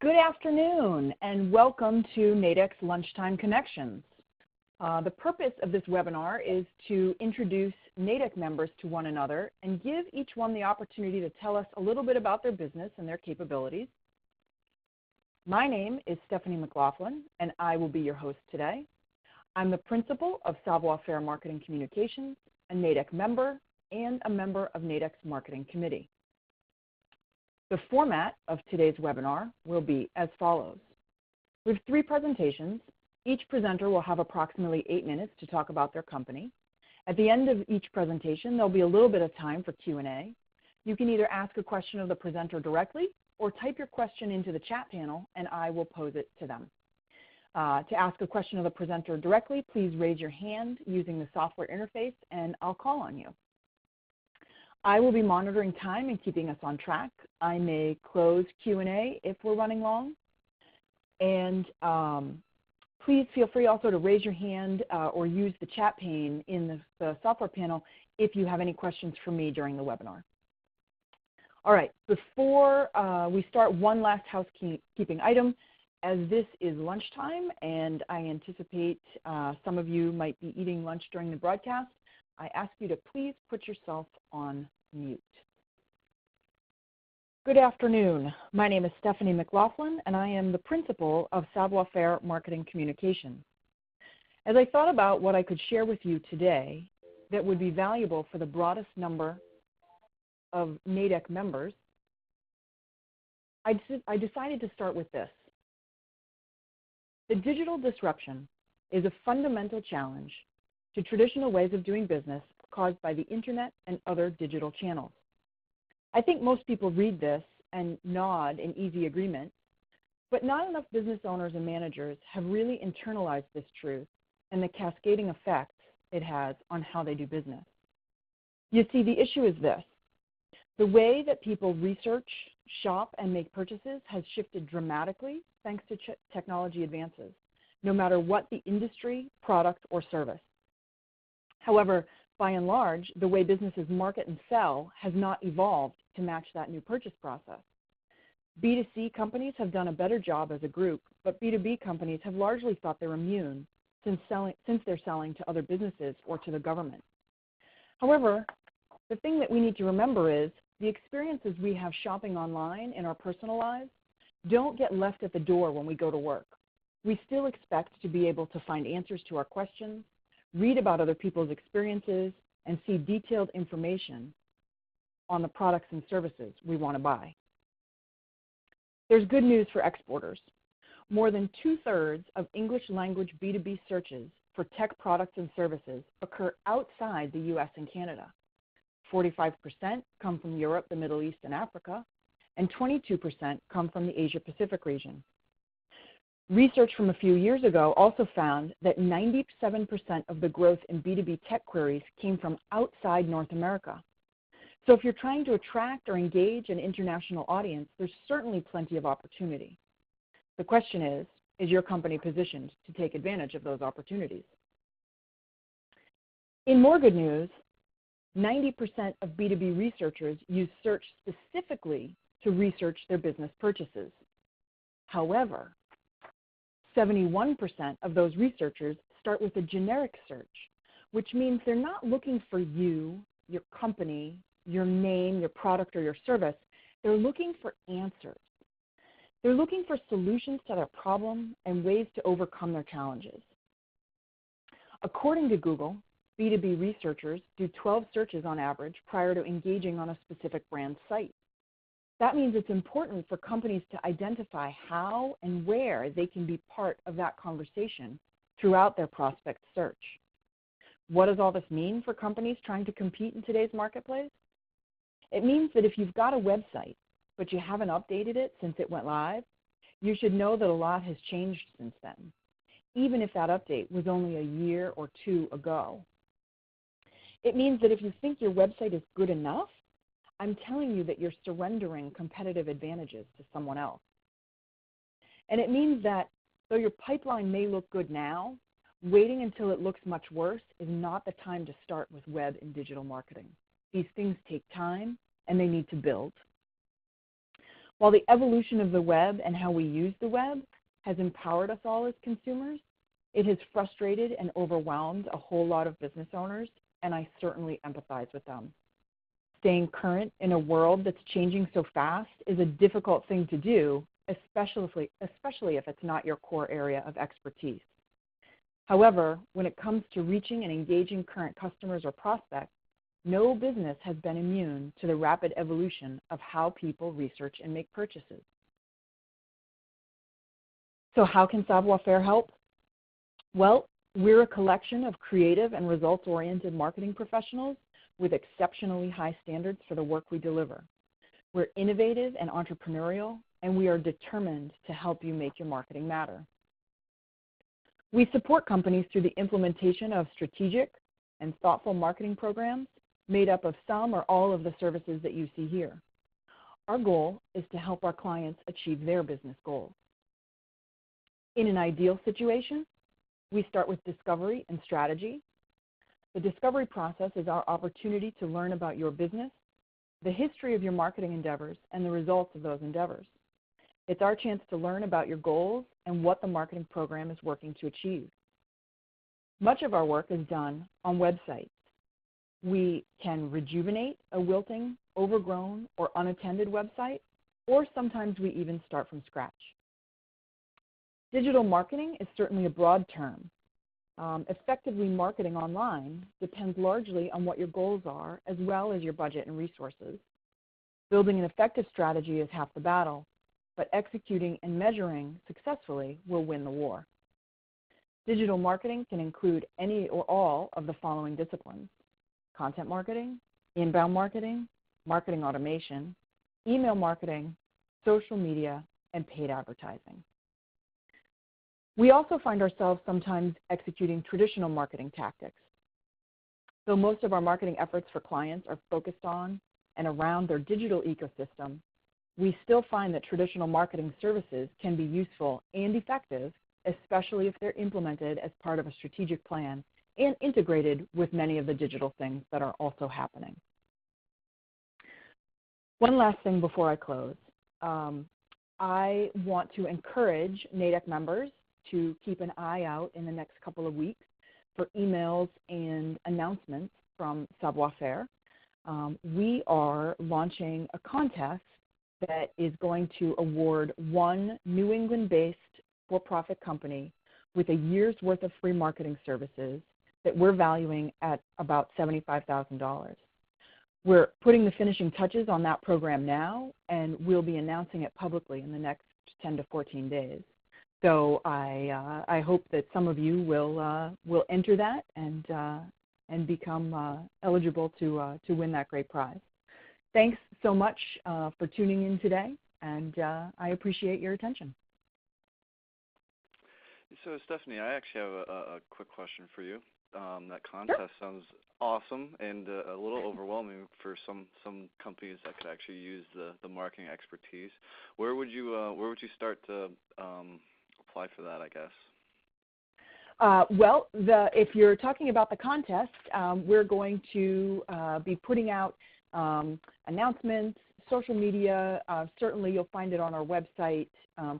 Good afternoon and welcome to NHADEC's Lunchtime Connections. The purpose of this webinar is to introduce NHADEC members to one another and give each one the opportunity to tell us a little bit about their business and their capabilities. My name is Stephanie McLaughlin and I will be your host today. I'm the principal of Faire Marketing Communications, a NHADEC member, and a member of NHADEC's Marketing Committee. The format of today's webinar will be as follows. We have 3 presentations. Each presenter will have approximately 8 minutes to talk about their company. At the end of each presentation, there'll be a little bit of time for Q&A. You can either ask a question of the presenter directly or type your question into the chat panel and I will pose it to them. To ask a question of the presenter directly, please raise your hand using the software interface and I'll call on you. I will be monitoring time and keeping us on track. I may close Q&A if we're running long. And please feel free also to raise your hand or use the chat pane in the software panel if you have any questions for me during the webinar. All right, before we start, one last housekeeping item. As this is lunchtime and I anticipate some of you might be eating lunch during the broadcast, I ask you to please put yourself on mute. Good afternoon. My name is Stephanie McLaughlin and I am the principal of Faire Marketing Communications. As I thought about what I could share with you today that would be valuable for the broadest number of NHADEC members, I decided to start with this. The digital disruption is a fundamental challenge to traditional ways of doing business caused by the internet and other digital channels. I think most people read this and nod in easy agreement, but not enough business owners and managers have really internalized this truth and the cascading effects it has on how they do business. You see, the issue is this. The way that people research, shop, and make purchases has shifted dramatically thanks to technology advances, no matter what the industry, product, or service. However, by and large, the way businesses market and sell has not evolved to match that new purchase process. B2C companies have done a better job as a group, but B2B companies have largely thought they're immune since they're selling to other businesses or to the government. However, the thing that we need to remember is the experiences we have shopping online in our personal lives don't get left at the door when we go to work. We still expect to be able to find answers to our questions, read about other people's experiences, and see detailed information on the products and services we want to buy. There's good news for exporters. More than 2/3 of English language B2B searches for tech products and services occur outside the US and Canada. 45% come from Europe, the Middle East, and Africa, and 22% come from the Asia-Pacific region. Research from a few years ago also found that 97% of the growth in B2B tech queries came from outside North America. So if you're trying to attract or engage an international audience, there's certainly plenty of opportunity. The question is your company positioned to take advantage of those opportunities? In more good news, 90% of B2B researchers use search specifically to research their business purchases. However, 71% of those researchers start with a generic search, which means they're not looking for you, your company, your name, your product, or your service. They're looking for answers. They're looking for solutions to their problem and ways to overcome their challenges. According to Google, B2B researchers do 12 searches on average prior to engaging on a specific brand site. That means it's important for companies to identify how and where they can be part of that conversation throughout their prospect search. What does all this mean for companies trying to compete in today's marketplace? It means that if you've got a website, but you haven't updated it since it went live, you should know that a lot has changed since then, even if that update was only a year or 2 ago. It means that if you think your website is good enough, I'm telling you that you're surrendering competitive advantages to someone else. And it means that though your pipeline may look good now, waiting until it looks much worse is not the time to start with web and digital marketing. These things take time and they need to build. While the evolution of the web and how we use the web has empowered us all as consumers, it has frustrated and overwhelmed a whole lot of business owners, and I certainly empathize with them. Staying current in a world that's changing so fast is a difficult thing to do, especially if it's not your core area of expertise. However, when it comes to reaching and engaging current customers or prospects, no business has been immune to the rapid evolution of how people research and make purchases. So how can Savoir-Faire help? Well, we're a collection of creative and results-oriented marketing professionals with exceptionally high standards for the work we deliver. We're innovative and entrepreneurial, and we are determined to help you make your marketing matter. We support companies through the implementation of strategic and thoughtful marketing programs made up of some or all of the services that you see here. Our goal is to help our clients achieve their business goals. In an ideal situation, we start with discovery and strategy. The discovery process is our opportunity to learn about your business, the history of your marketing endeavors, and the results of those endeavors. It's our chance to learn about your goals and what the marketing program is working to achieve. Much of our work is done on websites. We can rejuvenate a wilting, overgrown, or unattended website, or sometimes we even start from scratch. Digital marketing is certainly a broad term. Effectively marketing online depends largely on what your goals are, as well as your budget and resources. Building an effective strategy is half the battle, but executing and measuring successfully will win the war. Digital marketing can include any or all of the following disciplines: content marketing, inbound marketing, marketing automation, email marketing, social media, and paid advertising. We also find ourselves sometimes executing traditional marketing tactics. Though most of our marketing efforts for clients are focused on and around their digital ecosystem, we still find that traditional marketing services can be useful and effective, especially if they're implemented as part of a strategic plan and integrated with many of the digital things that are also happening. One last thing before I close. I want to encourage NHADEC members to keep an eye out in the next couple of weeks for emails and announcements from Savoir-Faire. We are launching a contest that is going to award one New England-based for-profit company with a year's worth of free marketing services that we're valuing at about $75,000. We're putting the finishing touches on that program now, and we'll be announcing it publicly in the next 10 to 14 days. So I hope that some of you will enter that and become eligible to win that great prize. Thanks so much for tuning in today, and I appreciate your attention. So Stephanie, I actually have a quick question for you. That contest sounds awesome and a little overwhelming for some companies that could actually use the marketing expertise. Where would you start to apply for that, I guess? Well, if you're talking about the contest, we're going to be putting out announcements, social media. Certainly you'll find it on our website,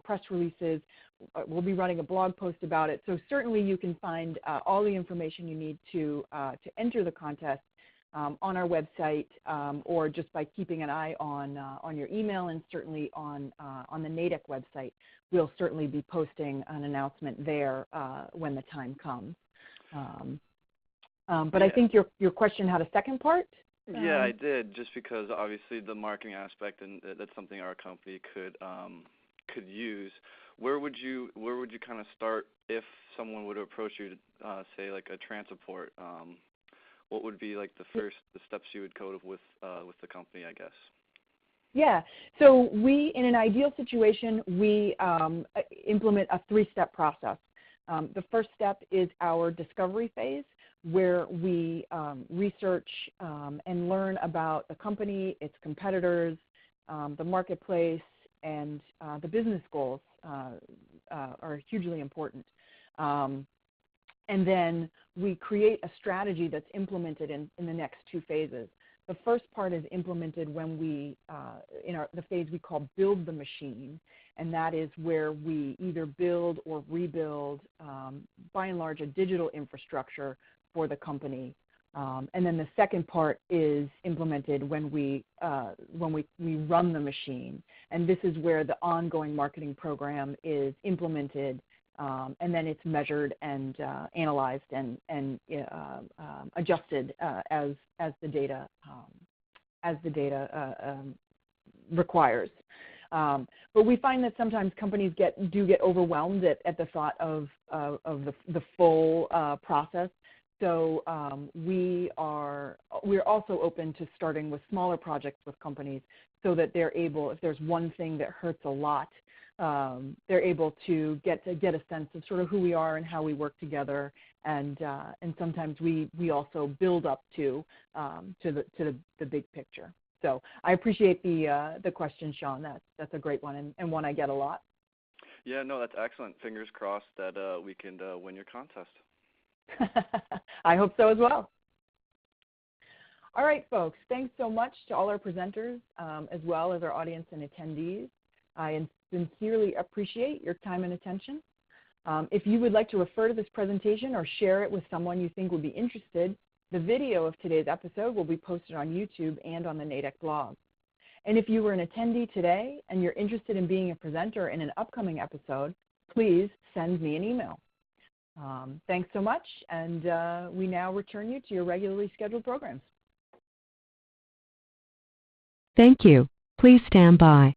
press releases. We'll be running a blog post about it. So certainly you can find all the information you need to enter the contest on our website, or just by keeping an eye on your email, and certainly on the NHADEC website. We'll certainly be posting an announcement there when the time comes. But yeah. I think your question had a second part? Yeah, I did, just because obviously the marketing aspect, and that's something our company could use. Where would you kind of start if someone would approach you to say like a transport? What would be like the steps you would go with the company, I guess? Yeah, so in an ideal situation, we implement a three-step process. The first step is our discovery phase, where we research and learn about the company, its competitors, the marketplace, and the business goals are hugely important. And then we create a strategy that's implemented in the next two phases. The first part is implemented when we, in the phase we call build the machine, and that is where we either build or rebuild, by and large, a digital infrastructure for the company. And then the second part is implemented when we run the machine, and this is where the ongoing marketing program is implemented, and then it's measured and analyzed and adjusted as the data requires. But we find that sometimes companies do get overwhelmed at the thought of the full process. So we're also open to starting with smaller projects with companies, so that they're able, if there's one thing that hurts a lot, they're able to get a sense of sort of who we are and how we work together, and sometimes we also build up to the big picture. So I appreciate the question, Sean. That's a great one, and one I get a lot. Yeah, no, that's excellent. Fingers crossed that we can win your contest. I hope so as well. All right, folks, thanks so much to all our presenters, as well as our audience and attendees. I sincerely appreciate your time and attention. If you would like to refer to this presentation or share it with someone you think would be interested, the video of today's episode will be posted on YouTube and on the NHADEC blog. And if you were an attendee today and you're interested in being a presenter in an upcoming episode, please send me an email. Thanks so much, and we now return you to your regularly scheduled programs. Thank you. Please stand by.